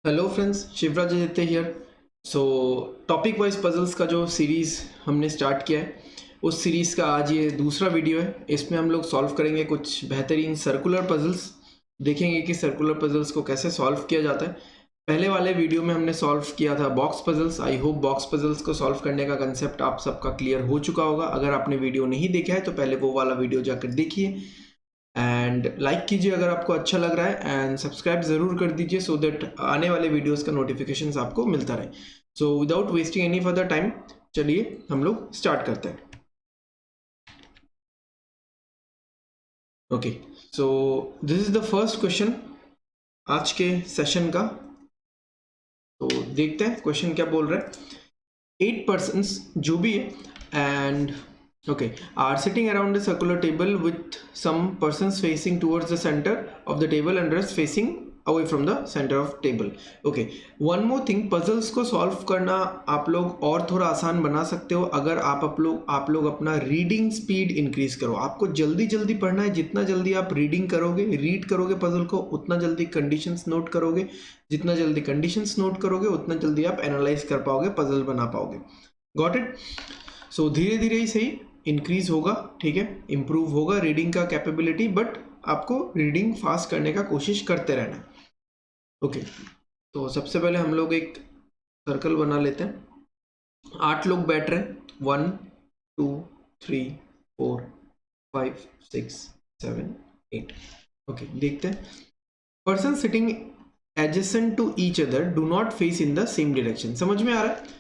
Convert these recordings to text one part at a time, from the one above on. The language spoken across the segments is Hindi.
Hello friends, Shivraj Aditya here. So topic wise puzzles का जो सीरीज़ हमने स्टार्ट किया है, उस सीरीज़ का आज ये दूसरा वीडियो है। इसमें हम लोग सॉल्व करेंगे कुछ बेहतरीन सर्कुलर पजल्स। देखेंगे कि सर्कुलर पजल्स को कैसे सॉल्व किया जाता है। पहले वाले वीडियो में हमने सॉल्व किया था box puzzles. I hope box puzzles को सॉल्व करने का कंसेप्ट आप सबका क्लियर हो चुका होगा। अगर आपने वीडियो नहीं देखा है तो पहले वो वाला वीडियो जाकर देखिए एंड लाइक कीजिए अगर आपको अच्छा लग रहा है, एंड सब्सक्राइब ज़रूर कर दीजिए सो दैट आने वाले वीडियोस का नोटिफिकेशंस आपको मिलता रहे। So without wasting any further time, चलिए हम लोग स्टार्ट करते हैं। Okay, so this is the first question आज के सेशन का। तो देखते हैं क्वेश्चन क्या बोल रहा है। 8 persons जो भी है and okay are sitting around a circular table with some persons facing towards the center of the table and rest facing away from the center of table. Okay, one more thing, puzzles को solve करना आप लोग और थोड़ा आसान बना सकते हो अगर आप लोग अपना रीडिंग स्पीड इंक्रीज करो। आपको जल्दी जल्दी पढ़ना है। जितना जल्दी आप रीडिंग करोगे, रीड करोगे पजल को, उतना जल्दी कंडीशंस नोट करोगे। जितना जल्दी कंडीशंस नोट करोगे उतना जल्दी आप एनालाइज कर पाओगे, पजल बना पाओगे। Got it? सो धीरे धीरे ही सही इंक्रीज होगा, ठीक है, इंप्रूव होगा रीडिंग का कैपेबिलिटी, बट आपको रीडिंग फास्ट करने का कोशिश करते रहना है। ओके, तो सबसे पहले हम लोग एक सर्कल बना लेते हैं। 8 लोग बैठ रहे हैं, 1 2 3 4 5 6 7 8। ओके, देखते हैं। Person sitting adjacent to each other do not face in the same direction. समझ में आ रहा है?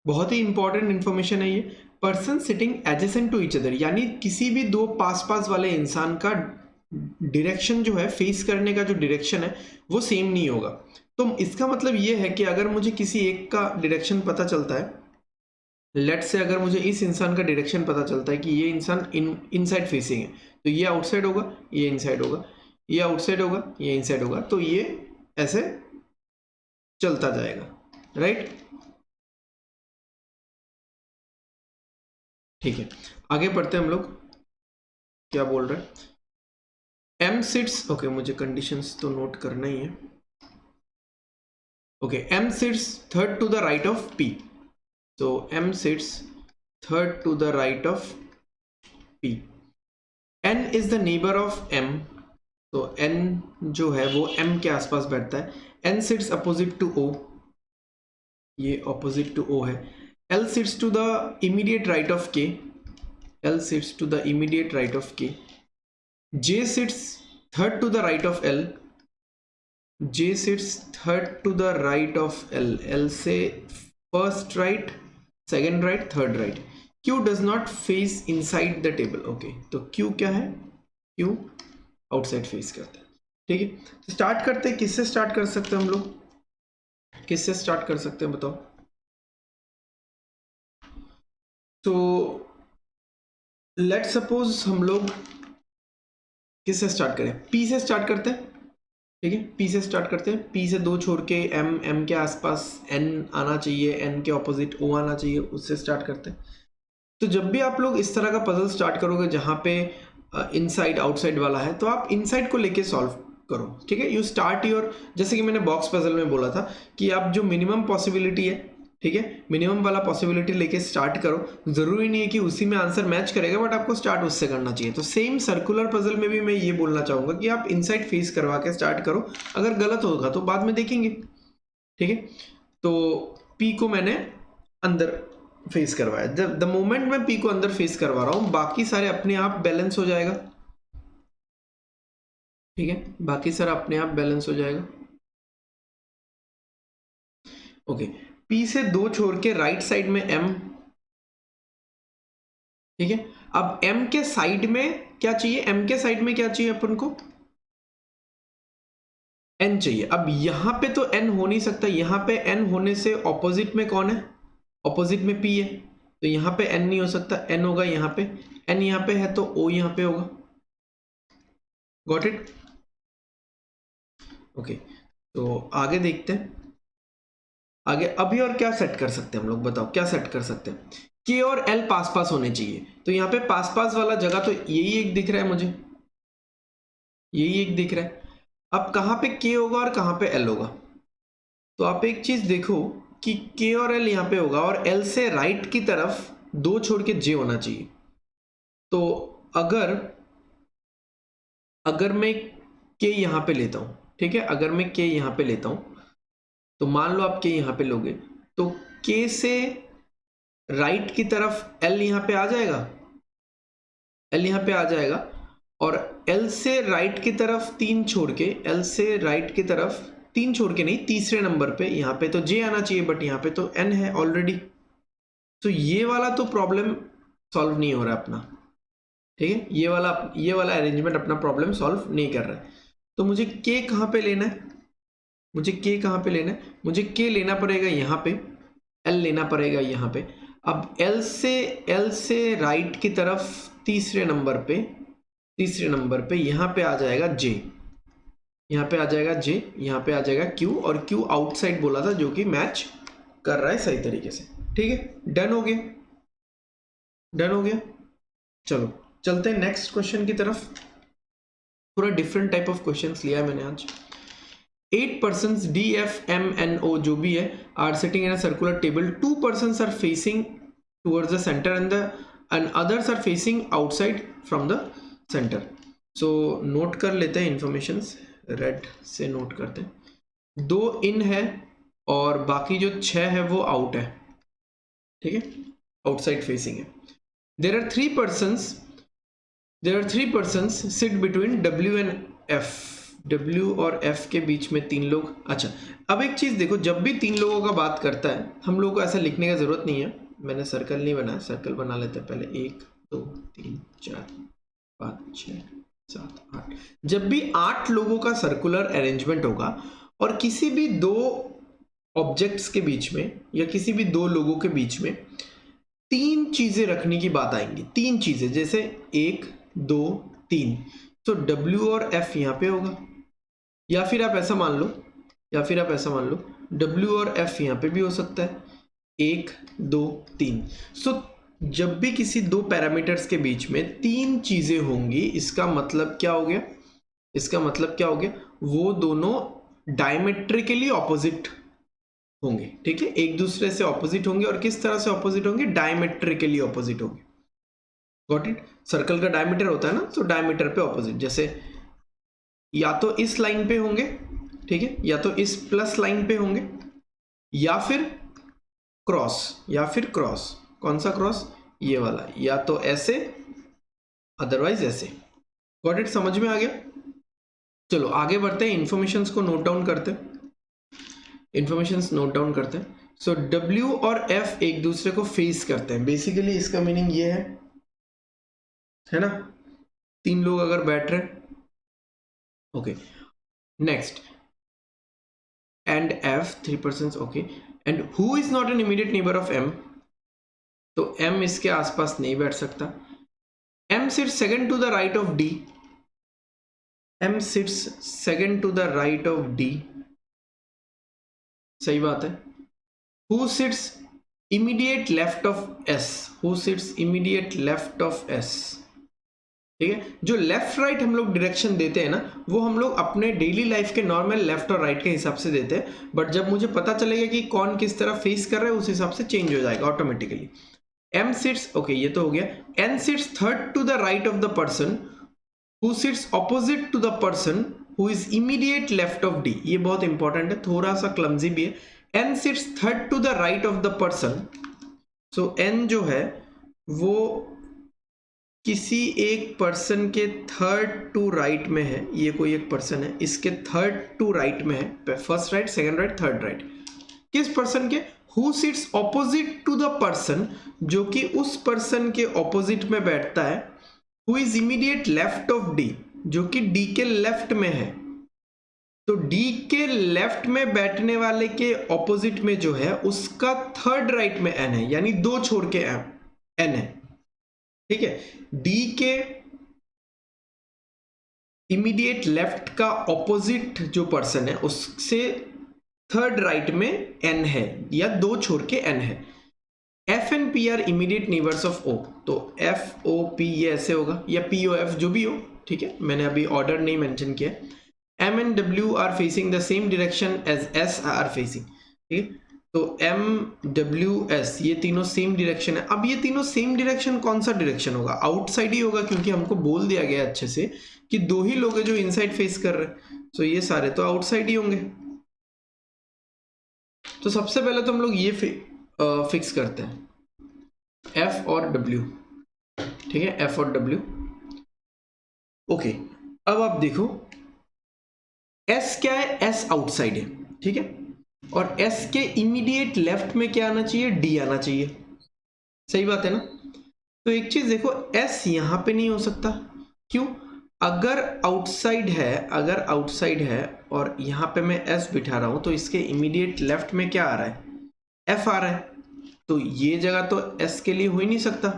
बहुत ही इंपॉर्टेंट इंफॉर्मेशन है ये। Person sitting adjacent to each other यानी किसी भी दो पास पास वाले इंसान का डायरेक्शन जो है, फेस करने का जो डायरेक्शन है, वो सेम नहीं होगा। तो इसका मतलब ये है कि अगर मुझे किसी एक का डायरेक्शन पता चलता है, लेट से अगर मुझे इस इंसान का डायरेक्शन पता चलता है कि ये इंसान इनसाइड फेसिंग है, तो ये आउटसाइड होगा, ये इनसाइड होगा, ये आउटसाइड होगा, ये इनसाइड होगा, तो ये ऐसे चलता जाएगा, राइट? ठीक है, आगे बढ़ते हैं हम लोग। क्या बोल रहे हैं? एम सिट्स, ओके, मुझे कंडीशंस तो नोट करना ही है। Okay, M sits third to the right of P. तो M sits third to the right of P. N is the neighbour of M. तो एन जो है वो एम के आसपास बैठता है। N sits opposite to O, ये अपोजिट टू ओ है। L sits to the immediate right of K. L sits to the immediate right of के। J sits third to the right of L. J sits third to the right of L. L से first right, second right, third right. Q does not face inside the table. Okay, तो Q क्या है? Q outside face करता है। ठीक है, तो स्टार्ट करते हैं। किससे स्टार्ट कर सकते हैं हम लोग? किससे स्टार्ट कर सकते हैं बताओ? तो लेट सपोज हम लोग किससे स्टार्ट करें? P से स्टार्ट करते हैं। ठीक है, पी से स्टार्ट करते हैं। पी से 2 छोड़ के एम के आसपास एन आना चाहिए, एन के ऑपोजिट ओ आना चाहिए, उससे स्टार्ट करते हैं। तो जब भी आप लोग इस तरह का पजल स्टार्ट करोगे जहाँ पे इनसाइड आउटसाइड वाला है, तो आप इनसाइड को लेके सॉल्व करो। ठीक है, यू स्टार्ट योर, जैसे कि मैंने बॉक्स पजल में बोला था कि आप जो मिनिमम पॉसिबिलिटी है, ठीक है, मिनिमम वाला पॉसिबिलिटी लेके स्टार्ट करो। जरूरी नहीं है कि उसी में आंसर मैच करेगा, बट आपको स्टार्ट उससे करना चाहिए। तो सेम सर्कुलर पजल में भी मैं ये बोलना चाहूंगा कि आप इनसाइड फेस करवा के स्टार्ट करो। अगर गलत होगा तो बाद में देखेंगे। ठीक है, तो पी को मैंने अंदर फेस करवाया। द मोमेंट मैं पी को अंदर फेस करवा रहा हूं, बाकी सारे अपने आप बैलेंस हो जाएगा। ठीक है, बाकी सारा अपने आप बैलेंस हो जाएगा। ओके, पी से 2 छोड़ के राइट साइड में एम। ठीक है, अब एम के साइड में क्या चाहिए? एम के साइड में क्या चाहिए अपन को? एन चाहिए। अब यहां पे तो एन हो नहीं सकता, यहां पे एन होने से ऑपोजिट में कौन है? ऑपोजिट में पी है, तो यहां पे एन नहीं हो सकता, एन होगा यहां पे। एन यहां पे है तो ओ यहां पे होगा। Got it? ओके, तो आगे देखते हैं। आगे अभी और क्या सेट कर सकते हैं हम लोग, बताओ क्या सेट कर सकते हैं? के और एल पास पास होने चाहिए, तो यहाँ पे पास पास वाला जगह तो यही एक दिख रहा है मुझे, यही एक दिख रहा है। अब कहाँ पे के होगा और कहाँ पे एल होगा? तो आप एक चीज देखो कि के और एल यहाँ पे होगा और एल से राइट की तरफ 2 छोड़ के जे होना चाहिए। तो अगर मैं के यहाँ पे लेता हूँ, ठीक है, अगर मैं के यहाँ पे लेता हूँ तो मान लो आप के यहाँ पे लोगे तो के से राइट की तरफ एल यहाँ पे आ जाएगा, एल यहाँ पे आ जाएगा, और एल से राइट की तरफ 3 छोड़ के, एल से राइट की तरफ 3 छोड़ के नहीं, तीसरे नंबर पे यहाँ पे तो जे आना चाहिए, बट यहाँ पे तो एन है ऑलरेडी। तो ये वाला तो प्रॉब्लम सॉल्व नहीं हो रहा अपना, ठीक है, ये वाला अरेंजमेंट अपना प्रॉब्लम सॉल्व नहीं कर रहा है। तो मुझे के कहाँ पे लेना है, मुझे के कहाँ पे लेना है, मुझे के लेना पड़ेगा यहाँ पे, एल लेना पड़ेगा यहाँ पे। अब एल से राइट की तरफ तीसरे नंबर पे यहाँ पे आ जाएगा जे, यहाँ पे आ जाएगा जे, यहाँ पे आ जाएगा क्यू, और क्यू आउटसाइड बोला था जो कि मैच कर रहा है सही तरीके से, ठीक है। डन हो गया, डन हो गया। चलो चलते हैं नेक्स्ट क्वेश्चन की तरफ। पूरा डिफरेंट टाइप ऑफ क्वेश्चंस लिया है मैंने आज। 8 persons D, F, M, N, O जो भी है are sitting in a circular table. 2 persons are facing towards the center and others are facing outside from the center. So note कर लेते हैं इंफॉर्मेशंस, रेड से नोट करते हैं। 2 इन है और बाकी जो 6 है वो आउट है, ठीक है, आउटसाइड फेसिंग है। There are 3 persons sit between W and F. W और F के बीच में 3 लोग। अच्छा, अब एक चीज देखो, जब भी 3 लोगों का बात करता है हम लोगों को ऐसा लिखने का जरूरत नहीं है, मैंने सर्कल नहीं बनाया, सर्कल बना लेते हैं पहले। 1 2 3 4 5 6 7 8। जब भी 8 लोगों का सर्कुलर अरेंजमेंट होगा और किसी भी 2 ऑब्जेक्ट्स के बीच में या किसी भी 2 लोगों के बीच में 3 चीजें रखने की बात आएंगी, 3 चीजें, जैसे 1 2 3, तो W और F यहाँ पे होगा, या फिर आप ऐसा मान लो W और F यहाँ पे भी हो सकता है, 1 2 3। सो जब भी किसी 2 पैरामीटर्स के बीच में 3 चीजें होंगी, इसका मतलब क्या हो गया, वो दोनों डायमेट्रिकली ऑपोजिट होंगे, ठीक है, एक दूसरे से ऑपोजिट होंगे। और किस तरह से ऑपोजिट होंगे, डायमेट्रिकली ऑपोजिट होंगे। Got it? सर्कल का डायमीटर होता है ना, तो डायमीटर पे ऑपोजिट, जैसे या तो इस लाइन पे होंगे, ठीक है, या तो इस प्लस लाइन पे होंगे, या फिर क्रॉस, कौन सा क्रॉस, ये वाला, या तो ऐसे अदरवाइज ऐसे। Got it? समझ में आ गया? चलो आगे बढ़ते हैं, इंफॉर्मेशंस को नोट डाउन करते हैं, सो W और F एक दूसरे को फेस करते हैं, बेसिकली इसका मीनिंग ये है ना, 3 लोग अगर बैठ रहे हैं, okay. Next, and F 3 persons, okay, and who is not an immediate neighbour of M, तो M इसके आसपास नहीं बैठ सकता। M sits second to the right of D, सही बात है। Who sits immediate left of S, ठीक है, जो लेफ्ट राइट हम लोग डायरेक्शन देते हैं ना, वो हम लोग अपने डेली लाइफ के नॉर्मल लेफ्ट और राइट के हिसाब से देते हैं, बट जब मुझे पता चलेगा कि कौन किस तरफ फेस कर रहा है उस हिसाब से चेंज हो जाएगा ऑटोमेटिकली। M sits, ओके, ये तो हो गया। N sits third to the right of the person who sits opposite to the person who is immediate left of D, ये बहुत इंपॉर्टेंट है, थोड़ा सा क्लमजी भी है। N sits third to the right of the person, so N जो है वो किसी एक पर्सन के थर्ड टू राइट में है, ये कोई एक पर्सन है, इसके थर्ड टू राइट में है, first right, second right, third right. किस पर्सन के? Who sits opposite to the person, जो कि उस पर्सन के ऑपोजिट में बैठता है, Who is immediate left of D, जो कि D के लेफ्ट में है। तो D के लेफ्ट में बैठने वाले के ऑपोजिट में जो है उसका थर्ड राइट में N है, यानी 2 छोड़ के N है, ठीक है। D के इमीडिएट लेफ्ट का ऑपोजिट जो पर्सन है उससे थर्ड राइट में N है, या 2 छोड़ के N है। F and P are immediate neighbours of O, तो F O P ये ऐसे होगा, या P O F जो भी हो, ठीक है, मैंने अभी ऑर्डर नहीं मेंशन किया। M and W are facing the same direction as S are facing, ठीक है। तो M W S ये तीनों सेम डायरेक्शन है। अब ये तीनों सेम डायरेक्शन कौन सा डायरेक्शन होगा? आउटसाइड ही होगा, क्योंकि हमको बोल दिया गया अच्छे से कि दो ही लोग हैं जो इनसाइड फेस कर रहे हैं, तो ये सारे तो आउटसाइड ही होंगे। तो सबसे पहले तो हम लोग ये फिक्स करते हैं F और W, ठीक है, F और W। ओके, अब आप देखो S क्या है? S आउटसाइड है, ठीक है, और S के इमीडिएट लेफ्ट में क्या आना चाहिए? D आना चाहिए, सही बात है ना। तो एक चीज देखो, S यहां पे नहीं हो सकता, क्यों? अगर आउटसाइड है और यहां पे मैं S बिठा रहा हूं, तो इसके इमीडिएट लेफ्ट में क्या आ रहा है? F आ रहा है, तो ये जगह तो S के लिए हो ही नहीं सकता।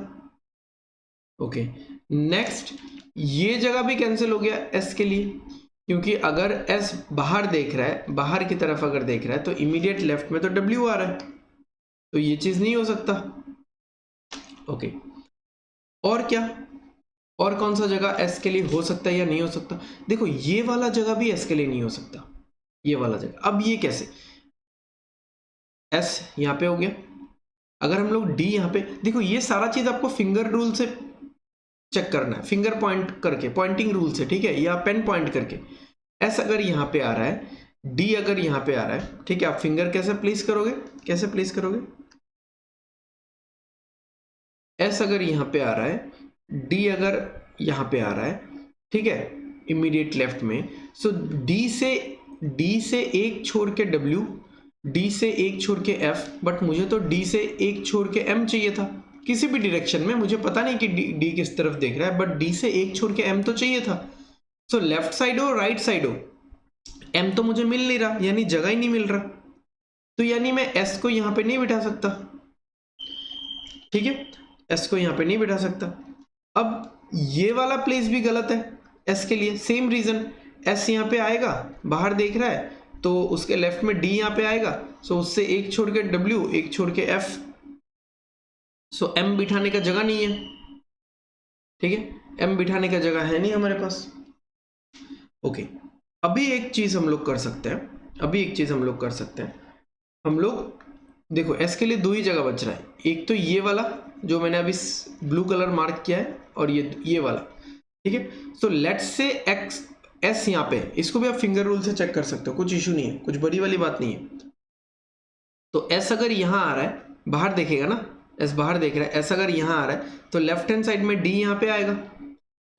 ओके, नेक्स्ट, ये जगह भी कैंसिल हो गया S के लिए, क्योंकि अगर S बाहर देख रहा है, बाहर की तरफ अगर देख रहा है, तो इमीडिएट लेफ्ट में तो W आ रहा है, तो ये चीज नहीं हो सकता। ओके, और क्या, और कौन सा जगह S के लिए हो सकता है या नहीं हो सकता? देखो, ये वाला जगह भी S के लिए नहीं हो सकता, ये वाला जगह। अब ये कैसे? S यहां पे हो गया, अगर हम लोग D यहां पे, देखो ये सारा चीज आपको फिंगर रूल से चेक करना है, फिंगर पॉइंट करके, पॉइंटिंग रूल से, ठीक है, या पेन पॉइंट करके। S अगर यहां पे आ रहा है, D अगर यहां पे आ रहा है, ठीक है, आप फिंगर कैसे प्लेस करोगे? कैसे प्लेस करोगे? S अगर यहां पे आ रहा है, D अगर यहां पे आ रहा है, ठीक है, इमीडिएट लेफ्ट में, सो D से एक छोड़ के W, D से एक छोड़ के F, बट मुझे तो D से एक छोड़ के M चाहिए था, किसी भी डायरेक्शन में, मुझे पता नहीं कि D किस तरफ देख रहा है, बट D से एक छोड़ के M तो चाहिए था। सो लेफ्ट साइड हो राइट साइड हो, M तो मुझे मिल नहीं रहा, यानी जगह ही नहीं मिल रहा, तो यानी मैं S को यहां पे नहीं बिठा सकता, ठीक है, S को यहां पे नहीं बिठा सकता। अब ये वाला प्लेस भी गलत है S के लिए, सेम रीजन, S यहां पे आएगा, बाहर देख रहा है, तो उसके लेफ्ट में D यहां पे आएगा, सो उससे एक छोड़ के W, एक छोड़ के F, सो M बिठाने का जगह नहीं है, ठीक है, M बिठाने का जगह है नहीं हमारे पास। ओके, अभी एक चीज हम लोग कर सकते हैं, हम लोग देखो S के लिए दो ही जगह बच रहा है, एक तो ये वाला जो मैंने अभी ब्लू कलर मार्क किया है, और ये वाला, ठीक है। सो लेट्स से S यहाँ पे, इसको भी आप फिंगर रूल से चेक कर सकते हो, कुछ इशू नहीं है, कुछ बड़ी वाली बात नहीं है। तो S अगर यहां आ रहा है, बाहर देखेगा ना, S बाहर देख रहा है, S अगर यहां आ रहा है, तो लेफ्ट हैंड साइड में D यहां पे आएगा।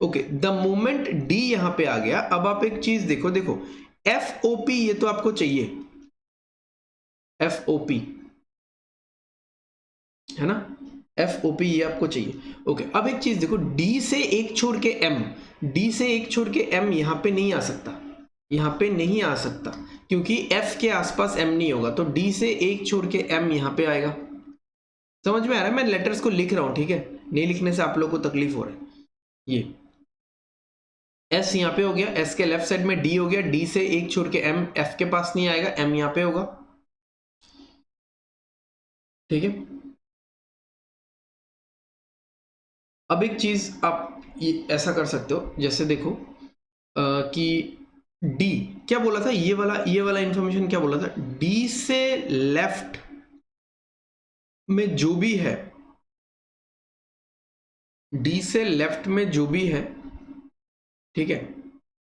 ओके, द मोमेंट D यहां पे आ गया, अब आप एक चीज देखो, FOP ये तो आपको चाहिए, FOP है ना, FOP ये आपको चाहिए। ओके, अब एक चीज देखो, D से एक छोड़ के M यहां पे नहीं आ सकता, क्योंकि F के आसपास M नहीं होगा, तो D से एक छोड़ के M यहां पे आएगा। समझ में आ रहा है? मैं लेटर्स को लिख रहा हूं, ठीक है, नहीं लिखने से आप लोग को तकलीफ हो रहा है। ये S यहां पे हो गया, S के लेफ्ट साइड में D हो गया, D से एक छोड़ के M F के पास नहीं आएगा, M यहां पे होगा, ठीक है। अब एक चीज आप ये ऐसा कर सकते हो, जैसे देखो कि D क्या बोला था, ये वाला इंफॉर्मेशन क्या बोला था, D से लेफ्ट में जो भी है, D से लेफ्ट में जो भी है, ठीक है,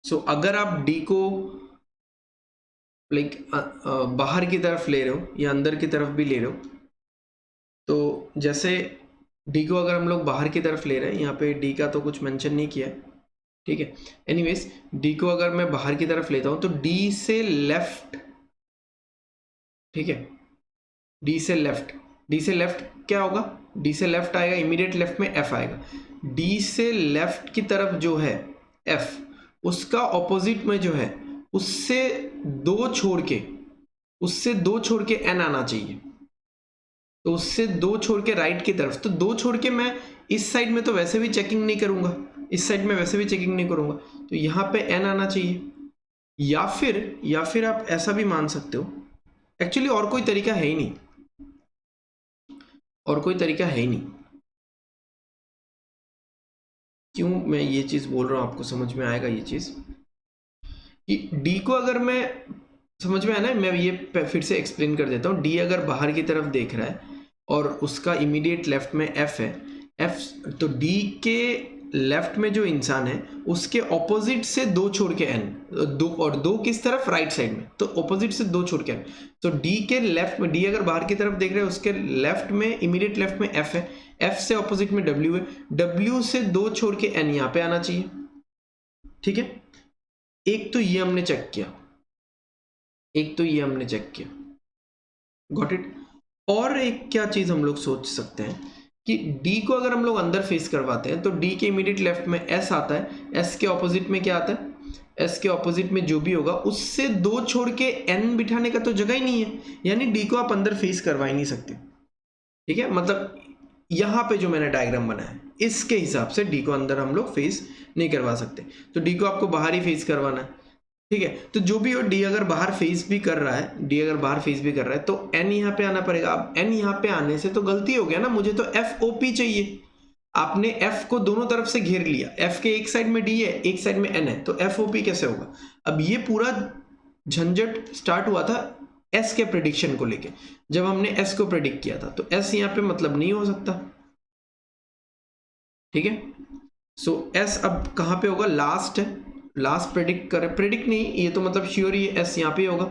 सो अगर आप D को लाइक बाहर की तरफ ले रहे हो या अंदर की तरफ भी ले रहे हो, तो जैसे D को अगर हम लोग बाहर की तरफ ले रहे हैं, यहाँ पे D का तो कुछ मेंशन नहीं किया है, ठीक है, एनीवेज D को अगर मैं बाहर की तरफ लेता हूं, तो D से लेफ्ट, ठीक है, D से लेफ्ट क्या होगा, D से लेफ्ट आएगा, इमीडिएट लेफ्ट में F आएगा, D से लेफ्ट की तरफ जो है F, उसका ऑपोजिट में जो है, उससे दो छोड़ के N आना चाहिए, तो उससे दो छोड़ के राइट की तरफ, तो दो छोड़ के मैं इस साइड में तो वैसे भी चेकिंग नहीं करूंगा, तो यहां पे N आना चाहिए, या फिर आप ऐसा भी मान सकते हो, एक्चुअली और कोई तरीका है ही नहीं, क्यों मैं ये चीज बोल रहा हूं, आपको समझ में आएगा ये चीज। कि डी को अगर मैं, समझ में आया ना, मैं ये फिर से एक्सप्लेन कर देता हूँ। डी अगर बाहर की तरफ देख रहा है और उसका इमीडिएट लेफ्ट में एफ है, एफ, तो डी के लेफ्ट में जो इंसान है उसके ऑपोजिट से दो छोड़ के एन, दो, और दो किस तरफ, राइट साइड में, तो ऑपोजिट से दो छोड़ के एन। तो डी के लेफ्ट में, डी अगर बाहर की तरफ देख रहे हैं उसके लेफ्ट में, इमीडिएट लेफ्ट में एफ है, एफ से ऑपोजिट में डब्ल्यू है, डब्ल्यू से दो छोड़ के एन यहां पे आना चाहिए। ठीक है, एक तो ये हमने चेक किया, एक तो ये हमने चेक किया, गॉट इट। और एक क्या चीज हम लोग सोच सकते हैं कि D को अगर हम लोग अंदर फेस करवाते हैं तो D के इमीडिएट लेफ्ट में S आता है, S के ऑपोजिट में क्या आता है, S के ऑपोजिट में जो भी होगा उससे दो छोड़ के N बिठाने का तो जगह ही नहीं है, यानी D को आप अंदर फेस करवा ही नहीं सकते। ठीक है, मतलब यहां पे जो मैंने डायग्राम बनाया है इसके हिसाब से D को अंदर हम लोग फेस नहीं करवा सकते, तो D को आपको बाहर ही फेस करवाना है। ठीक है, तो जो भी हो, डी अगर बाहर फेस भी कर रहा है, डी अगर बाहर फेस भी कर रहा है तो एन यहाँ पे आना पड़ेगा। अब एन यहाँ पे आने से तो गलती हो गया ना, मुझे तो एफ ओ पी चाहिए। आपने एफ को दोनों तरफ से घेर लिया, एफ के एक साइड में डी है, एक साइड में एन है, तो एफ ओ पी कैसे होगा। अब ये पूरा झंझट स्टार्ट हुआ था एस के प्रेडिक्शन को लेके, जब हमने एस को प्रेडिक्ट किया था, तो एस यहाँ पे मतलब नहीं हो सकता। ठीक है, सो एस अब कहां पे होगा, लास्ट है, लास्ट प्रेडिक्ट करे, प्रेडिक्ट नहीं, ये तो मतलब श्योर ही एस यहां पे होगा,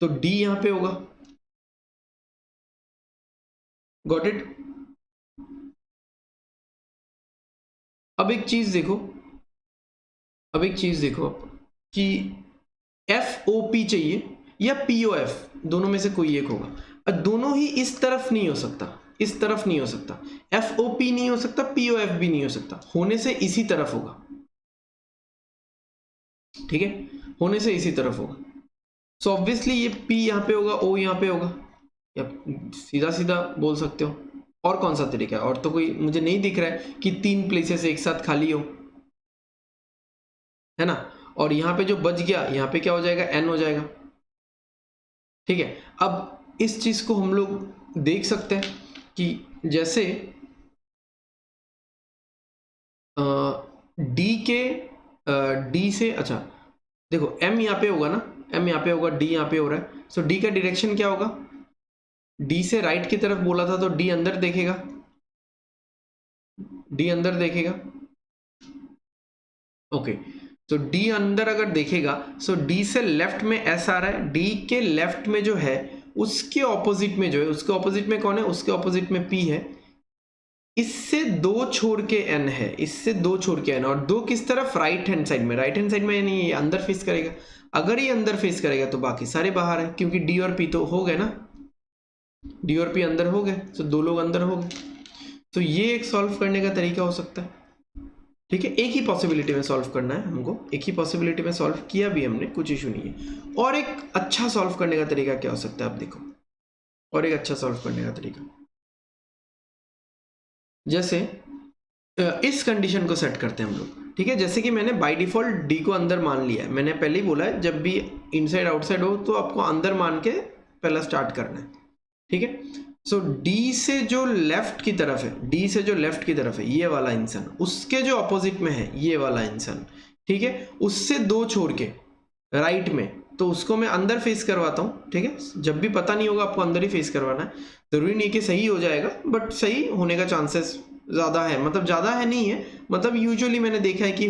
तो डी यहां पे होगा, गॉट इट। अब एक चीज देखो, अब एक चीज देखो कि एफ ओ पी चाहिए या पी ओ एफ, दोनों में से कोई एक होगा, और दोनों ही इस तरफ नहीं हो सकता, इस तरफ नहीं हो सकता, एफ ओ पी नहीं हो सकता, पी ओ एफ भी नहीं हो सकता, होने से इसी तरफ होगा। ठीक है, होने से इसी तरफ होगा, सो ऑब्वियसली ये P यहां पे होगा, O यहां पे होगा, या सीधा सीधा बोल सकते हो। और कौन सा तरीका है, और तो कोई मुझे नहीं दिख रहा है कि तीन प्लेसेस एक साथ खाली हो, है ना। और यहां पे जो बच गया, यहां पे क्या हो जाएगा, N हो जाएगा। ठीक है, अब इस चीज को हम लोग देख सकते हैं कि जैसे D के D से, अच्छा देखो M यहाँ पे होगा ना, M यहाँ पे होगा, D यहाँ पे हो रहा है, सो D का डायरेक्शन क्या होगा, D से राइट की तरफ बोला था तो D अंदर देखेगा, D अंदर देखेगा। ओके, तो D अंदर अगर देखेगा, सो D से लेफ्ट में S आ रहा है, D के लेफ्ट में जो है उसके ऑपोजिट में जो है, उसके ऑपोजिट में कौन है, उसके ऑपोजिट में P है, इससे दो छोड़ के N है, इससे दो छोड़ के N, और दो किस तरफ, राइट हैंड साइड में, राइट हैंड साइड में, यानी ये अंदर फेस करेगा। अगर ये अंदर फेस करेगा तो बाकी सारे बाहर है, क्योंकि D और P तो हो गए ना, D और P अंदर हो गए, तो दो लोग अंदर हो गए। तो ये एक सॉल्व करने का तरीका हो सकता है। ठीक है, एक ही पॉसिबिलिटी में सॉल्व करना है हमको, एक ही पॉसिबिलिटी में सॉल्व किया भी हमने, कुछ इशू नहीं है। और एक अच्छा सॉल्व करने का तरीका क्या हो सकता है, आप देखो, और एक अच्छा सॉल्व करने का तरीका, जैसे इस कंडीशन को सेट करते हैं हम लोग। ठीक है, जैसे कि मैंने बाय डिफॉल्ट डी को अंदर मान लिया है, मैंने पहले ही बोला है जब भी इनसाइड आउटसाइड हो तो आपको अंदर मान के पहला स्टार्ट करना है। ठीक है, सो डी से जो लेफ्ट की तरफ है, डी से जो लेफ्ट की तरफ है ये वाला इंसान, उसके जो अपोजिट में है ये वाला इंसान, ठीक है, उससे दो छोड़ के राइट में, तो उसको मैं अंदर फेस करवाता हूँ। ठीक है, जब भी पता नहीं होगा आपको अंदर ही फेस करवाना है, जरूरी नहीं कि सही हो जाएगा, बट सही होने का चांसेस ज़्यादा है, मतलब ज़्यादा है नहीं है, मतलब यूजुअली मैंने देखा है कि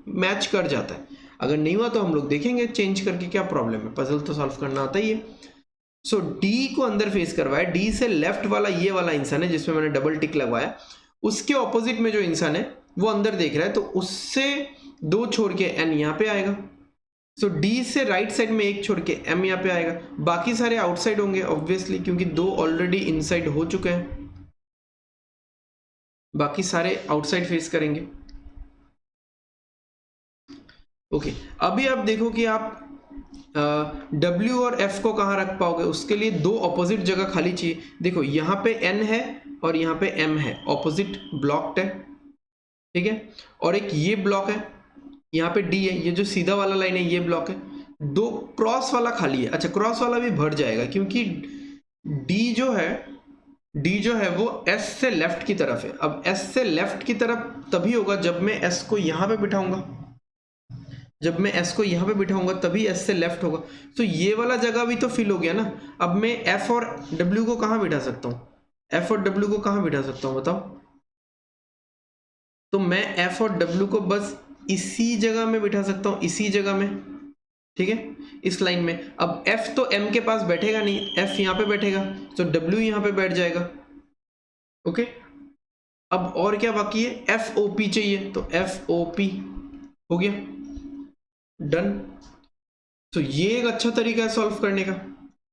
मैच कर जाता है। अगर नहीं हुआ तो हम लोग देखेंगे चेंज करके क्या प्रॉब्लम है, पजल तो सॉल्व करना आता ही है। सो डी को अंदर फेस करवाया, डी से लेफ्ट वाला ये वाला इंसान है जिसमें मैंने डबल टिक लगवाया, उसके ऑपोजिट में जो इंसान है वो अंदर देख रहा है, तो उससे दो छोड़ के एन यहाँ पे आएगा। सो डी से राइट साइड में एक छोड़ के एम यहाँ पे आएगा, बाकी सारे आउटसाइड होंगे ऑब्वियसली, क्योंकि दो ऑलरेडी इनसाइड हो चुके हैं, बाकी सारे आउटसाइड फेस करेंगे। ओके, अभी आप देखो कि आप W और F को कहाँ रख पाओगे, उसके लिए दो ऑपोजिट जगह खाली चाहिए। देखो यहाँ पे N है और यहाँ पे M है, ऑपोजिट ब्लॉक्ड है। ठीक है, और एक ये ब्लॉक है, यहाँ पे D है, ये जो सीधा वाला लाइन है ये ब्लॉक है, दो क्रॉस वाला खाली है। अच्छा, क्रॉस वाला भी भर जाएगा क्योंकि D जो है वो S से लेफ्ट की तरफ है। अब S से लेफ्ट की तरफ तभी होगा जब मैं S को यहाँ पे बिठाऊंगा, जब मैं एस को यहाँ पे बिठाऊंगा तभी एस से लेफ्ट होगा, तो ये वाला जगह भी तो फिल हो गया ना। अब मैं एफ और डब्ल्यू को कहाँ बिठा सकता हूँ, एफ और डब्ल्यू को कहाँ बिठा सकता हूँ बताओ। तो मैं एफ और डब्ल्यू को बस इसी जगह में बिठा सकता हूँ, इसी जगह में, ठीक है, इस लाइन में। अब एफ तो एम के पास बैठेगा नहीं, एफ यहाँ पे बैठेगा, तो डब्ल्यू यहाँ पे बैठ जाएगा। ओके, अब और क्या बाकी है, एफ ओ पी चाहिए, तो एफ ओ पी हो गया, डन। तो ये एक अच्छा तरीका है सॉल्व करने का,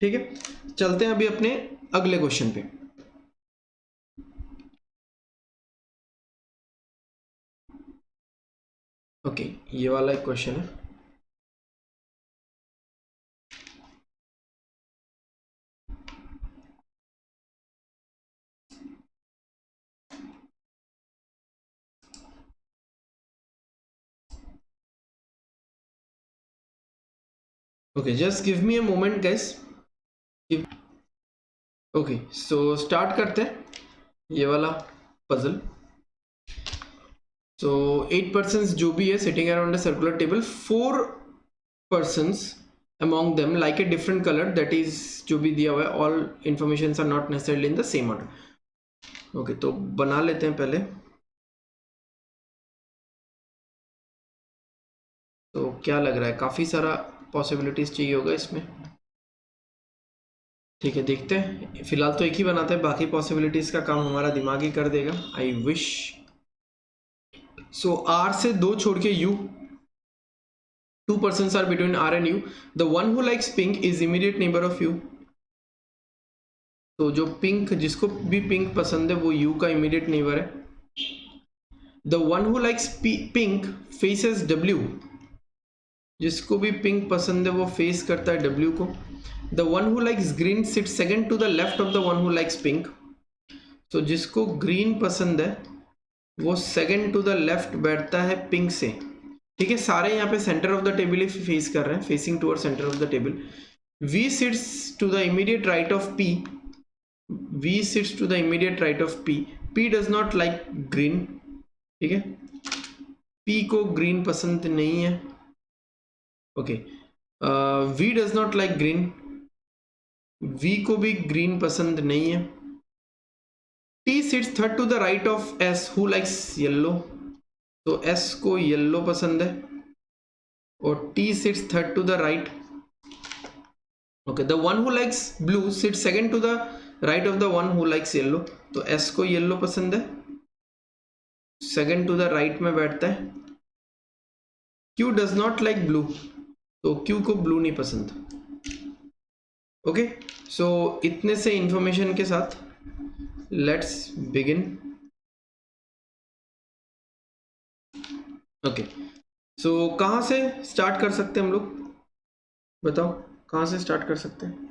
ठीक है। चलते हैं अभी अपने अगले क्वेश्चन पे। ओके, ये वाला एक क्वेश्चन है। Okay, just give me a moment guys. Okay, so start करते हैं ये वाला पजल। सो 8 persons जो भी है sitting around a circular table, 4 persons among them like a different color, that is जो भी दिया हुआ है, all informations are not necessarily in the same order। Okay, तो बना लेते हैं पहले। तो क्या लग रहा है, काफी सारा पॉसिबिलिटीज चाहिए होगा इसमें, ठीक है, देखते हैं। फिलहाल तो एक ही बनाते हैं, बाकी पॉसिबिलिटीज का काम हमारा दिमाग ही कर देगा, आई विश। सो आर से 2 छोड़ के you, 2 persons are between R and U. The one who likes pink is immediate neighbor of U. तो जो पिंक, जिसको भी पिंक पसंद है वो U का immediate neighbor है। The one who likes pink faces W. जिसको भी पिंक पसंद है वो फेस करता है W को। The one who likes green sits second to the left of the one who likes pink. तो जिसको ग्रीन पसंद है वो सेकंड टू द लेफ्ट बैठता है पिंक से, ठीक है। सारे यहाँ पे centre of the table he face कर रहे हैं, facing toward centre of the table. V sits to the immediate right of P. V sits to the immediate right of P. P does not like green, ठीक है, P को ग्रीन पसंद नहीं है। Okay, V does not like green. V को भी ग्रीन पसंद नहीं है। T sits third to the right of S who likes yellow. तो S को येलो पसंद है और T sits third to the right. Okay, the one who likes blue sits second to the right of the one who likes yellow. तो S को येलो पसंद है, सेकंड टू द राइट में बैठता है। Q does not like blue, तो Q को ब्लू नहीं पसंद। ओके, सो इतने से इंफॉर्मेशन के साथ लेट्स बिगिन। ओके, सो कहाँ से स्टार्ट कर सकते हैं हम लोग, बताओ कहाँ से स्टार्ट कर सकते हैं।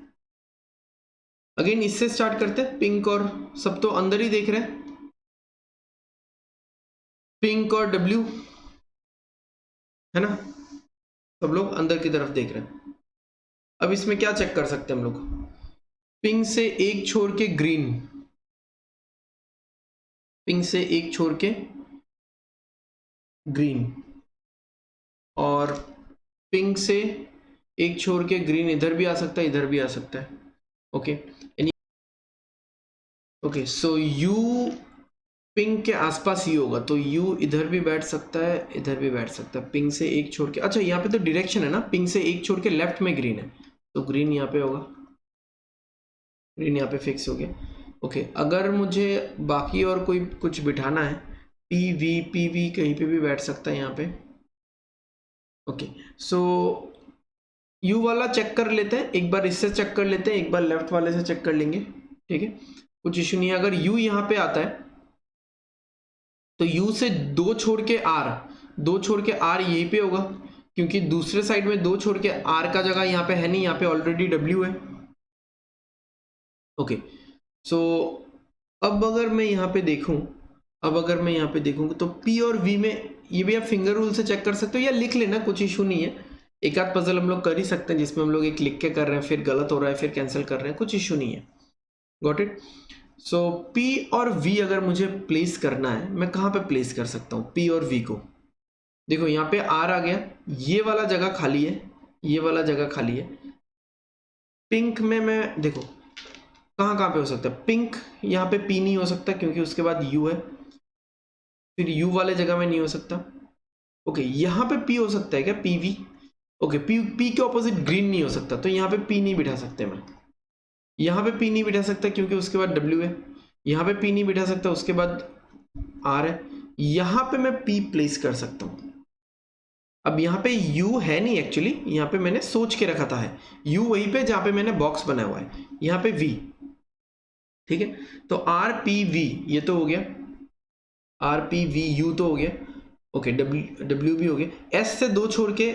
अगेन इससे स्टार्ट करते हैं, पिंक और सब तो अंदर ही देख रहे हैं, पिंक और डब्ल्यू है ना, सब लोग अंदर की तरफ देख रहे हैं। अब इसमें क्या चेक कर सकते हैं हम लोग, पिंक से एक छोड़ के ग्रीन, पिंक से एक छोड़ के ग्रीन, और पिंक से एक छोड़ के ग्रीन इधर भी आ सकता है, इधर भी आ सकता है। Okay, okay, so you pink के आसपास ही होगा, तो यू इधर भी बैठ सकता है, इधर भी बैठ सकता है, पिंक से एक छोड़ के। अच्छा, यहाँ पे तो डायरेक्शन है ना, पिंक से एक छोड़ के लेफ्ट में ग्रीन है, तो ग्रीन यहाँ पे होगा, ग्रीन यहाँ पे फिक्स हो गया। ओके, अगर मुझे बाकी और कोई कुछ बिठाना है, पी वी कहीं पे भी बैठ सकता है यहाँ पे। ओके, सो यू वाला चेक कर लेते हैं, एक बार इससे चेक कर लेते हैं, एक बार लेफ्ट वाले से चेक कर लेंगे, ठीक है, कुछ इशू नहीं है। अगर यू यहाँ पे आता है तो यू से 2 छोड़ के आर, 2 छोड़ के आर यहीं पे होगा, क्योंकि दूसरे साइड में 2 छोड़ के आर का जगह यहाँ पे है नहीं, यहाँ पे ऑलरेडी डब्ल्यू है। ओके, सो अब अगर मैं यहाँ पे देखूं, अब अगर मैं यहाँ पे देखूंगा तो P और V में, ये भी आप फिंगर रूल से चेक कर सकते हो या लिख लेना, कुछ इशू नहीं है। एक आध पजल हम लोग कर ही सकते हैं जिसमें हम लोग एक लिख के कर रहे हैं, फिर गलत हो रहा है, फिर कैंसिल कर रहे हैं, कुछ इशू नहीं है। Got it. सो P और V अगर मुझे प्लेस करना है, मैं कहाँ पे प्लेस कर सकता हूँ P और V को, देखो यहाँ पे आर आ गया, ये वाला जगह खाली है, ये वाला जगह खाली है। पिंक में मैं देखो कहाँ कहाँ पे हो सकता है, पिंक यहाँ पे पी नहीं हो सकता क्योंकि उसके बाद यू है, फिर यू वाले जगह में नहीं हो सकता। ओके यहाँ पे पी हो सकता है क्या, पीवी। ओके पी के ऑपोजिट ग्रीन नहीं हो सकता, तो यहाँ पे पी नहीं बिठा सकते मैं, यहाँ पे पी नहीं बिठा सकता क्योंकि उसके बाद डब्ल्यू है, यहाँ पे पी नहीं बिठा सकता, उसके बाद आर है, यहाँ पे मैं पी प्लेस कर सकता हूँ। अब यहाँ पे u है नहीं एक्चुअली, यहाँ पे मैंने सोच के रखा था है u वहीं पे जहाँ पे मैंने बॉक्स बनाया हुआ है, यहाँ पे v, ठीक है। तो आर पी वी ये तो हो गया, आर पी वी यू तो हो गया। ओके डब्ल्यू भी हो गया। एस से 2 छोड़ के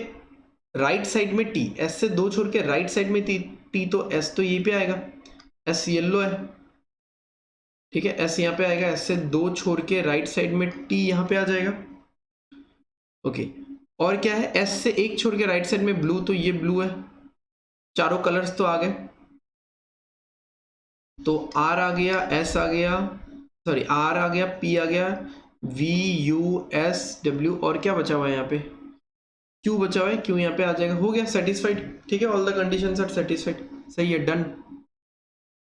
राइट साइड में टी, एस से 2 छोड़ के राइट साइड में टी तो एस तो यहीं पे आएगा, एस येलो है, ठीक है, एस यहाँ पे आएगा, एस से 2 छोड़ के राइट साइड में टी यहाँ पे आ जाएगा। ओके और क्या है, एस से 1 छोड़ के राइट साइड में ब्लू, तो ये ब्लू है, चारों कलर्स तो आ गए। तो आर आ गया, एस आ गया, सॉरी आर आ गया, पी आ गया, वी यू एस डब्ल्यू, और क्या बचा हुआ है यहाँ पे, क्यू बचा हुआ है, क्यू यहाँ पे आ जाएगा, हो गया सेटिस्फाइड, ठीक है, all the conditions are satisfied, सही है, डन।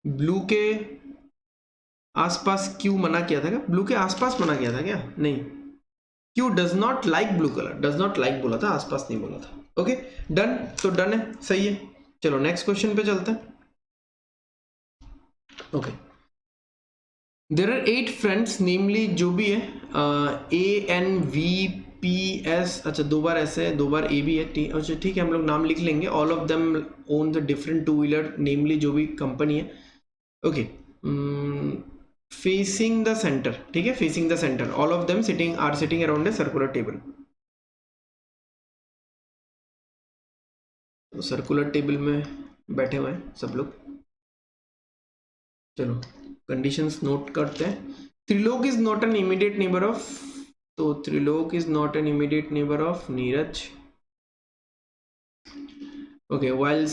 ब्लू के आसपास क्यू मना किया था क्या, ब्लू के आसपास मना किया था क्या, नहीं, Q does not like blue colour, does not like बोला था, आसपास नहीं बोला था। ओके डन, तो डन है, सही है। चलो नेक्स्ट क्वेश्चन पे चलते हैं। ओके देयर आर 8 फ्रेंड्स नेमली, जो भी है A N V P S, अच्छा 2 बार ऐसे है, 2 बार ए भी है, अच्छा ठीक है, हम लोग नाम लिख लेंगे। All of them own the different 2 wheeler namely, जो भी कंपनी है। ओके फेसिंग द सेंटर, ठीक है, facing the centre, all of them are sitting around a circular table. तो सर्कुलर टेबल में बैठे हुए हैं सब लोग। चलो कंडीशंस नोट करते हैं। Trilok is not an immediate neighbour of, तो Trilok is not an immediate neighbour of Neeraj. Okay while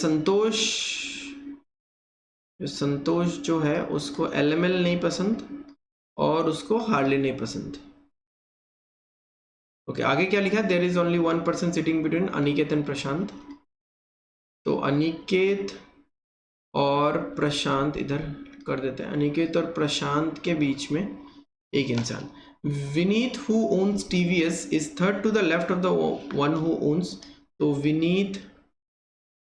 Santosh जो है उसको एलएमएल नहीं पसंद और उसको हार्ले नहीं पसंद। ओके आगे क्या लिखा है, there is only 1 person sitting between Aniket and Prashant. तो अनिकेत और प्रशांत इधर कर देते हैं, अनिकेत और प्रशांत के बीच में एक इंसान। Vineet who owns TVS is third to the left of the one who owns, तो विनीत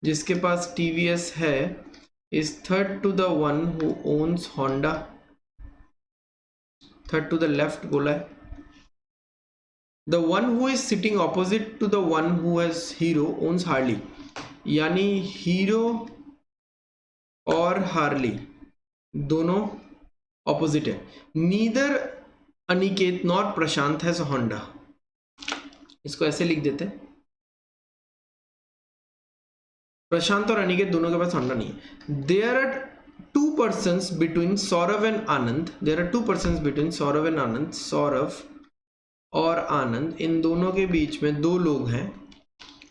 जिसके पास टीवीएस है is third to the one who owns Honda, third to the left बोला है। The one who is sitting opposite to the one who has Hero owns Harley, यानी हीरो और हार्ली दोनों ऑपोजिट है। Neither Aniket nor Prashant has Honda, इसको ऐसे लिख देते हैं, प्रशांत और अनिकेत दोनों के पास होंडा नहीं है। There are 2 persons between Saurabh and Anand, there are 2 persons between Saurabh and Anand, Saurabh और आनंद इन दोनों के बीच में 2 लोग हैं,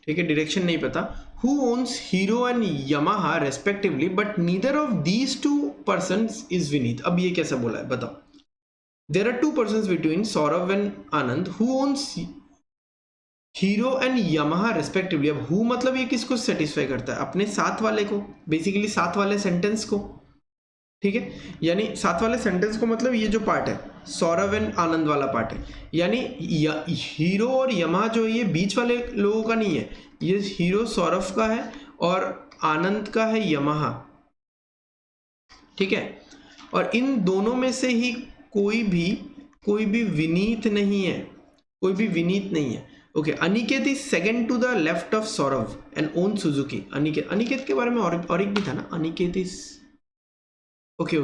ठीक है, डायरेक्शन नहीं पता। Who owns Hero and Yamaha respectively, but neither of these 2 persons is Vineet। अब ये कैसा बोला है बताओ। There are 2 persons between Saurav and Anand who owns Hero and Yamaha respectively। अब who मतलब ये किसको सेटिस्फाई करता है, अपने साथ वाले को, बेसिकली साथ वाले सेंटेंस को, ठीक है, यानी साथ वाले सेंटेंस को मतलब ये जो पार्ट है सौरभ एंड आनंद वाला पार्ट है, यानी हीरो और यमा जो ये बीच वाले लोगों का नहीं है, ये हीरो सौरभ का है और आनंद का है यमाहा, ठीक है। और इन दोनों में से ही कोई भी विनीत नहीं है, कोई भी विनीत नहीं है। Okay Aniket is second to the left of Saurabh and own Suzuki. Aniket के बारे में और एक भी था ना, अनिकेत इज ओके,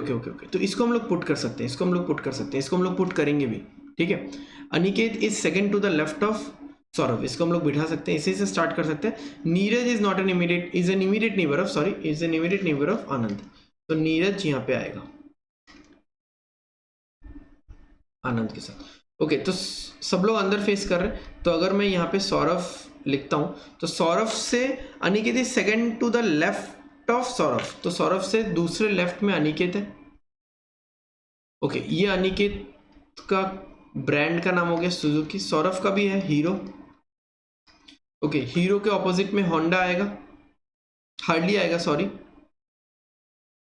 तो इसको हम लोग पुट कर सकते हैं, इसको हम लोग पुट करेंगे भी, ठीक है। Aniket is second to the left of Saurabh, इसको हम लोग बिठा सकते हैं, इसी से स्टार्ट कर सकते हैं। Neeraj is not an immediate neighbour of Anand, तो नीरज यहाँ पे आएगा आनंद के साथ। ओके तो सब लोग अंदर फेस कर रहे हैं, तो अगर मैं यहाँ पे सौरभ लिखता हूँ तो सौरभ से Aniket is second to the left of Saurabh, तो सौरभ से दूसरे लेफ्ट में अनिकेत है। ओके ये अनिकेत का ब्रांड का नाम हो गया सुजुकी, सौरभ का भी है हीरो, ओके, हीरो के ऑपोजिट में होंडा आएगा, हार्डली आएगा, सॉरी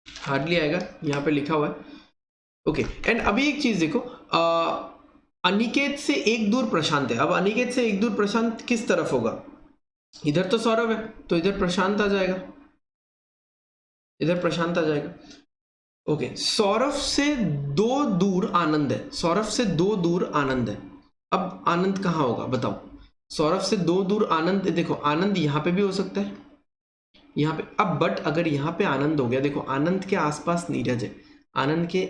हार्डली आएगा, यहाँ पे लिखा हुआ है। ओके, एंड अभी एक चीज देखो, अनिकेत से एक दूर प्रशांत है। अब अनिकेत से एक दूर प्रशांत किस तरफ होगा? इधर तो सौरभ है, तो इधर प्रशांत आ जाएगा, इधर प्रशांत आ जाएगा। ओके, सौरभ से दो दूर आनंद है, सौरभ से दो दूर आनंद है। अब आनंद कहाँ होगा बताओ? सौरभ से दो दूर आनंद, देखो आनंद यहाँ पे भी हो सकता है, यहाँ पे। अब बट अगर यहाँ पे आनंद हो गया, देखो आनंद के आसपास नीरज है, आनंद के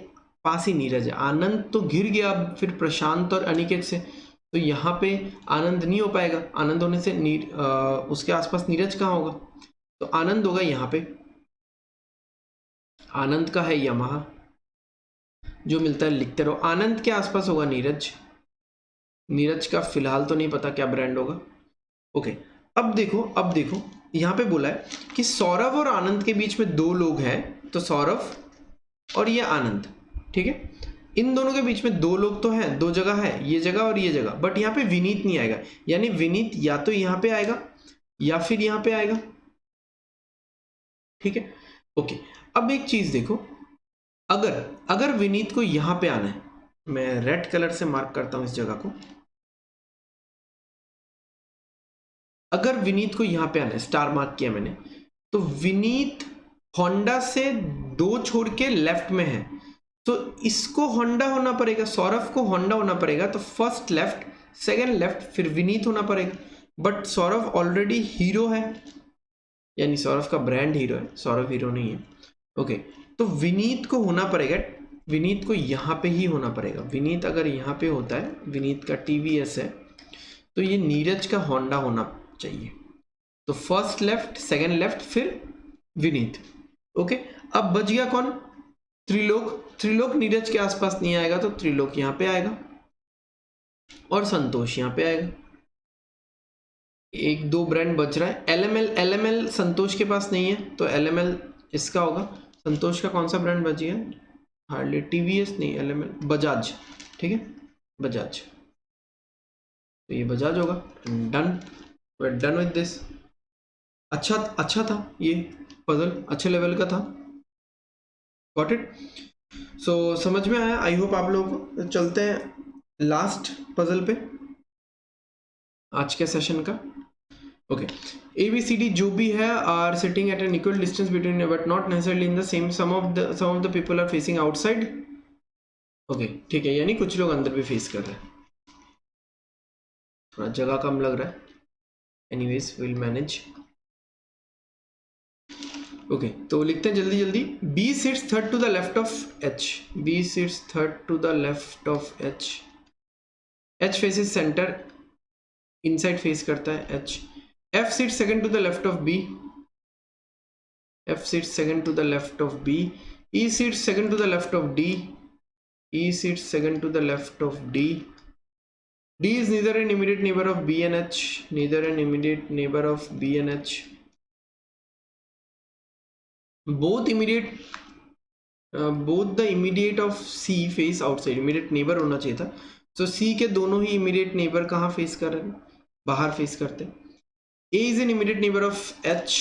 पास ही नीरज है, आनंद तो घिर गया अब फिर प्रशांत और अनिकेत से, तो यहाँ पे आनंद नहीं हो पाएगा। आनंद होने से उसके आसपास नीरज कहाँ होगा? तो आनंद होगा यहाँ पे, आनंद का है यमहा, जो मिलता है लिखते रहो। आनंद के आसपास होगा नीरज, नीरज का फिलहाल तो नहीं पता क्या ब्रांड होगा। ओके, अब देखो यहाँ पे बोला है कि सौरभ और आनंद के बीच में दो लोग हैं, तो सौरभ और ये आनंद, ठीक है। इन दोनों के बीच में दो लोग तो हैं, दो जगह है, ये जगह और ये जगह, बट यहाँ पे विनीत नहीं आएगा, यानी विनीत या तो यहाँ पे आएगा या फिर यहाँ पे आएगा, ठीक है। ओके, अब एक चीज देखो, अगर विनीत को यहाँ पे आना है, मैं रेड कलर से मार्क करता हूं इस जगह को, अगर विनीत को यहाँ पे आना है, स्टार मार्क किया मैंने, तो विनीत होंडा से दो छोड़ के लेफ्ट में है, तो इसको होंडा होना पड़ेगा, सौरभ को होंडा होना पड़ेगा, तो फर्स्ट लेफ्ट, सेकंड लेफ्ट, फिर विनीत होना पड़ेगा। बट सौरभ ऑलरेडी हीरो है, यानी सौरभ का ब्रांड हीरो है, सौरभ हीरो नहीं है। ओके, तो विनीत को होना पड़ेगा, विनीत को यहाँ पे ही होना पड़ेगा। विनीत अगर यहाँ पे होता है, विनीत का टीवीएस है, तो ये नीरज का होंडा होना चाहिए। तो फर्स्ट लेफ्ट, सेकंड लेफ्ट, फिर विनीत। ओके, अब बच गया कौन? त्रिलोक। त्रिलोक नीरज के आसपास नहीं आएगा, तो त्रिलोक यहाँ पे आएगा और संतोष यहाँ पे आएगा। एक दो ब्रांड बच रहा है। एलएमएल, एलएमएल संतोष के पास नहीं है, तो एलएमएल इसका होगा। संतोष का कौन सा ब्रांड बच गया? हार्डली, टीवीएस नहीं, एलएमएल, बजाज, ठीक है, बजाज, तो ये बजाज होगा। Done, we done with this. अच्छा था ये पजल, अच्छे लेवल का था, गॉट इट। सो समझ में आया, आई होप आप लोगों को। चलते हैं लास्ट पजल पे आज के सेशन का। ओके, ABCD जो भी है are sitting at an equal distance between but not necessarily in the same, some of the people are facing outside. Okay, ठीक है, यानी कुछ लोग अंदर भी फेस कर रहे हैं, थोड़ा जगह कम लग रहा है, एनीवेज विल मैनेज। ओके, तो लिखते हैं जल्दी। B sits third to the left of H, B sits third to the left of H, H faces center, inside face करता है H। F sits second to the left of B, F sits second to the left of B, E sits second to the left of D, E sits second to the left of D, D is neither an immediate neighbor of B and H, neither an immediate neighbor of B and H, both the immediate of C face outside, immediate neighbor होना चाहिए था, so C के दोनों ही immediate neighbor कहाँ फेस कर रहे हैं? बाहर फेस करते हैं। A is an immediate neighbor of H,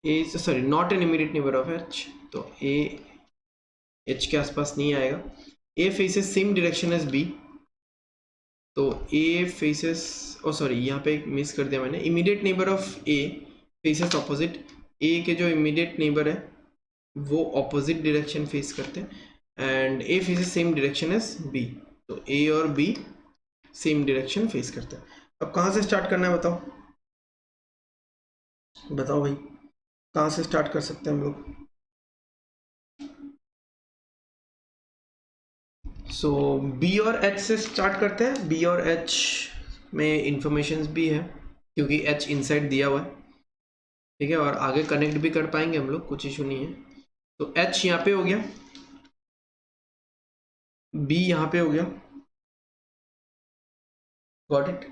A is sorry not an immediate neighbor of H, तो A H के आसपास नहीं आएगा। A faces same direction as B, तो A faces, ओ सॉरी यहाँ पे मिस कर दिया मैंने, immediate neighbor of A faces opposite, A के जो immediate neighbor है वो ऑपोजिट डायरेक्शन फेस करते हैं, and A faces same direction as B, तो A और B सेम डायरेक्शन फेस करते हैं। अब कहाँ से स्टार्ट करना है बताओ भाई, कहाँ से स्टार्ट कर सकते हैं हम लोग? सो B और H से स्टार्ट करते हैं। B और H में इंफॉर्मेशन भी है क्योंकि H इनसाइड दिया हुआ है, ठीक है, और आगे कनेक्ट भी कर पाएंगे हम लोग, कुछ इशू नहीं है। तो H यहाँ पे हो गया, B यहाँ पे हो गया, गॉट इट।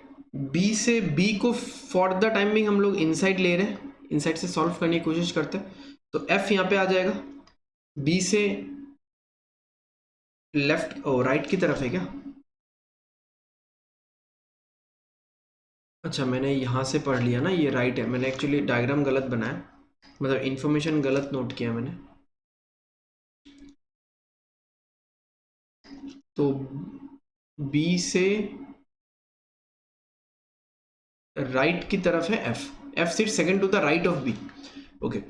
B से B को फॉर द टाइमिंग हम लोग इनसाइड ले रहे हैं, इनसाइड से सॉल्व करने की कोशिश करते हैं, तो F यहाँ पे आ जाएगा। B से लेफ्ट और राइट की तरफ है क्या? अच्छा मैंने यहाँ से पढ़ लिया ना, ये राइट है, मैंने एक्चुअली डायग्राम गलत बनाया, मतलब इंफॉर्मेशन गलत नोट किया मैंने। तो बी से राइट की तरफ है F sit second to the right of B. Okay,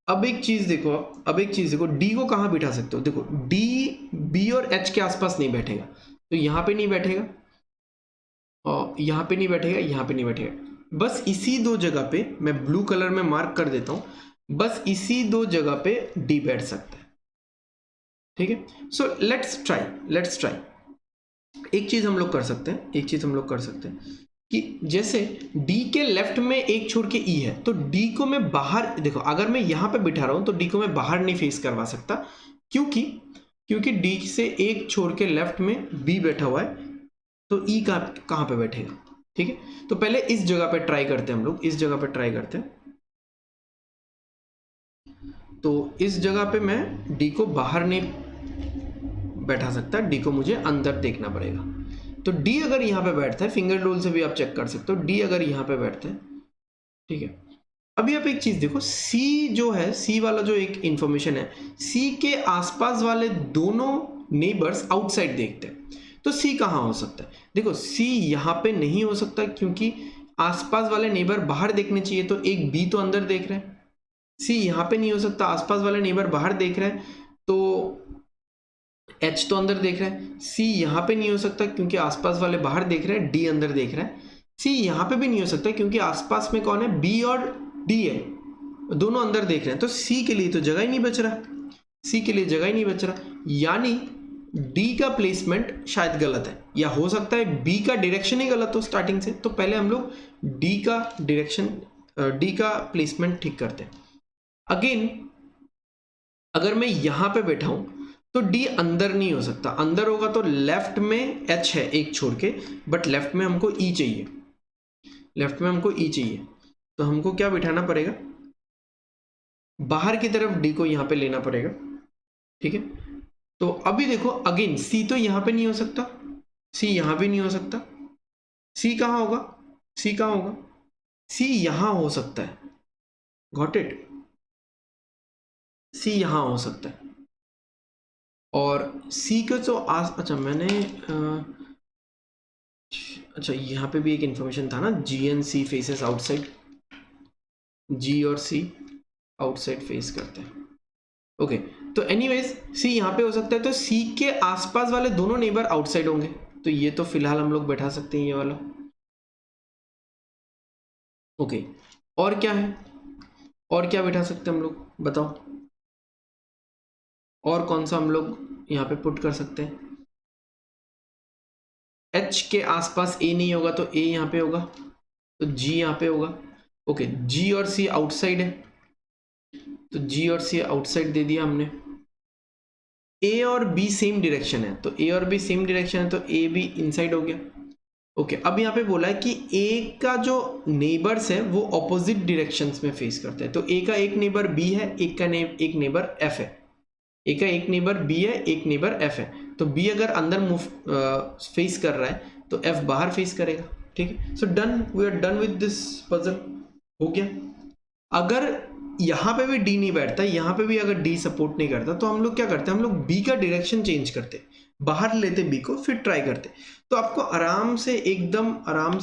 अब एक चीज देखो, डी को कहाँ बिठा सकते हो? देखो डी बी और एच के आसपास नहीं बैठेगा, तो यहाँ पे नहीं बैठेगा, और यहाँ पे नहीं बैठेगा, यहाँ पे नहीं बैठेगा। बस इसी दो जगह पे मैं ब्लू कलर में मार्क कर देता हूँ, बस इसी दो जगह पे डी बैठ सकता है। ठीक है, सो लेट्स ट्राई। एक चीज हम लोग कर सकते हैं, कि जैसे D के लेफ्ट में एक छोड़ के E है, तो D को मैं बाहर, देखो अगर मैं यहाँ पे बिठा रहा हूँ तो D को मैं बाहर नहीं फेस करवा सकता, क्योंकि D से एक छोड़ के लेफ्ट में B बैठा हुआ है, तो E कहाँ पे बैठेगा? ठीक है, तो पहले इस जगह पे ट्राई करते हैं हम लोग, इस जगह पे ट्राई करते हैं। तो इस जगह पे मैं D को बाहर नहीं बैठा सकता, D को मुझे अंदर देखना पड़ेगा। तो D अगर यहाँ पे बैठता है, फिंगर रोल से भी आप चेक कर सकते हो, D अगर यहाँ पे बैठता है, ठीक है। अभी आप एक चीज देखो, C जो है, C वाला जो एक इंफॉर्मेशन है, C के आसपास वाले दोनों नेबर्स आउटसाइड देखते हैं, तो C कहाँ हो सकता है? देखो C यहाँ पे नहीं हो सकता, क्योंकि आसपास वाले नेबर बाहर देखने चाहिए, तो एक B तो अंदर देख रहे हैं। C यहाँ पे नहीं हो सकता, आसपास वाले नेबर बाहर देख रहे हैं, तो H तो अंदर देख रहा है। C यहाँ पे नहीं हो सकता, क्योंकि आसपास वाले बाहर देख रहे हैं, D अंदर देख रहा है। C यहाँ पे भी नहीं हो सकता, क्योंकि आसपास में कौन है? B और D है, दोनों अंदर देख रहे हैं, तो C के लिए तो जगह ही नहीं बच रहा, यानी D का प्लेसमेंट शायद गलत है, या हो सकता है B का डायरेक्शन ही गलत हो स्टार्टिंग से। तो पहले हम लोग D का डायरेक्शन, D का प्लेसमेंट ठीक करते हैं। अगेन अगर मैं यहाँ पे बैठा हूं तो D अंदर नहीं हो सकता, अंदर होगा तो लेफ्ट में H है एक छोड़ के, बट लेफ्ट में हमको E चाहिए, तो हमको क्या बिठाना पड़ेगा? बाहर की तरफ D को यहाँ पे लेना पड़ेगा। ठीक है, तो अभी देखो अगेन C तो यहाँ पे नहीं हो सकता, C यहाँ भी नहीं हो सकता, C कहाँ होगा? C यहाँ हो सकता है, गॉट इट? C यहाँ हो सकता है, और C को तो अच्छा मैंने अच्छा यहाँ पे भी एक इंफॉर्मेशन था ना, G and C faces outside, G और C आउटसाइड फेस करते हैं। ओके, तो एनीवेज C यहाँ पे हो सकता है, तो C के आसपास वाले दोनों नेबर आउटसाइड होंगे, तो ये तो फिलहाल हम लोग बैठा सकते हैं, ये वाला। ओके, और क्या है, और क्या बैठा सकते हैं हम लोग, बताओ? और कौन सा हम लोग यहाँ पे पुट कर सकते हैं? H के आसपास A नहीं होगा, तो A यहाँ पे होगा, तो G यहाँ पे होगा। ओके, G और C आउटसाइड है, तो G और C आउटसाइड दे दिया हमने। A और B सेम डायरेक्शन है, तो A और B सेम डायरेक्शन है, तो A भी इनसाइड हो गया। ओके, अब यहाँ पे बोला है कि A का जो नेबर्स है वो ऑपोजिट डायरेक्शंस में फेस करते हैं, तो A का एक नेबर B है, एक नेबर F है, A का एक नेबर B है, एक नेबर F है, तो B अगर अंदर मूव फेस कर रहा है तो F बाहर फेस करेगा। ठीक है, so done, we are done with this puzzle, हो गया। अगर यहाँ पे भी D नहीं बैठता, यहाँ पे भी अगर D सपोर्ट नहीं करता, तो हम लोग क्या करते हैं? हम लोग B का डायरेक्शन चेंज करते, बाहर लेते B को, फिर ट्राई करते। तो आपको आराम से एकदम आराम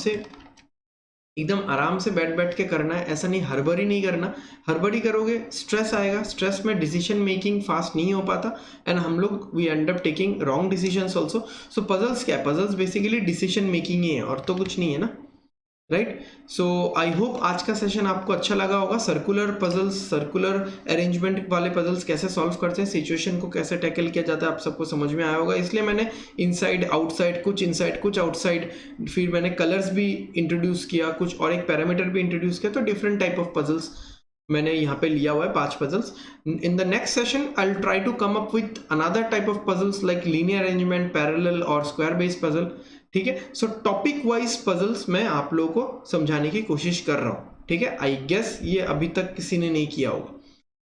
से बैठ के करना है, ऐसा नहीं, हड़बड़ी नहीं करना। हड़बड़ी करोगे स्ट्रेस आएगा, स्ट्रेस में डिसीजन मेकिंग फास्ट नहीं हो पाता, एंड हम लोग we end up taking wrong decisions also. So puzzles क्या है? पजल्स बेसिकली डिसीजन मेकिंग ही है, और तो कुछ नहीं है ना, राइट? सो आई होप आज का सेशन आपको अच्छा लगा होगा। सर्कुलर पजल्स, सर्कुलर अरेंजमेंट वाले पजल्स कैसे सॉल्व करते हैं, सिचुएशन को कैसे टैकल किया जाता है, आप सबको समझ में आया होगा। इसलिए मैंने इनसाइड आउटसाइड, कुछ आउटसाइड, फिर मैंने कलर्स भी इंट्रोड्यूस किया, कुछ और एक पैरामीटर भी इंट्रोड्यूस किया, तो डिफरेंट टाइप ऑफ पजल्स मैंने यहाँ पे लिया हुआ है, 5 puzzles. In the next session I will try to come up with another type of puzzles like linear arrangement, parallel और स्क्वायर बेस्ड पजल। ठीक है, सो टॉपिक वाइज पजल्स मैं आप लोगों को समझाने की कोशिश कर रहा हूँ। ठीक है, आई गेस ये अभी तक किसी ने नहीं किया होगा,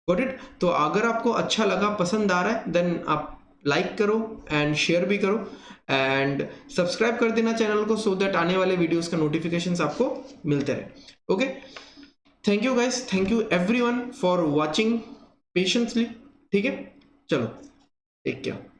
गॉट इट? तो अगर आपको अच्छा लगा, पसंद आ रहा है, देन आप लाइक करो एंड शेयर भी करो एंड सब्सक्राइब कर देना चैनल को, सो दैट आने वाले वीडियोस का नोटिफिकेशंस आपको मिलते रहे। Okay, thank you guys, thank you everyone for watching patiently. ठीक है, चलो टेक केयर।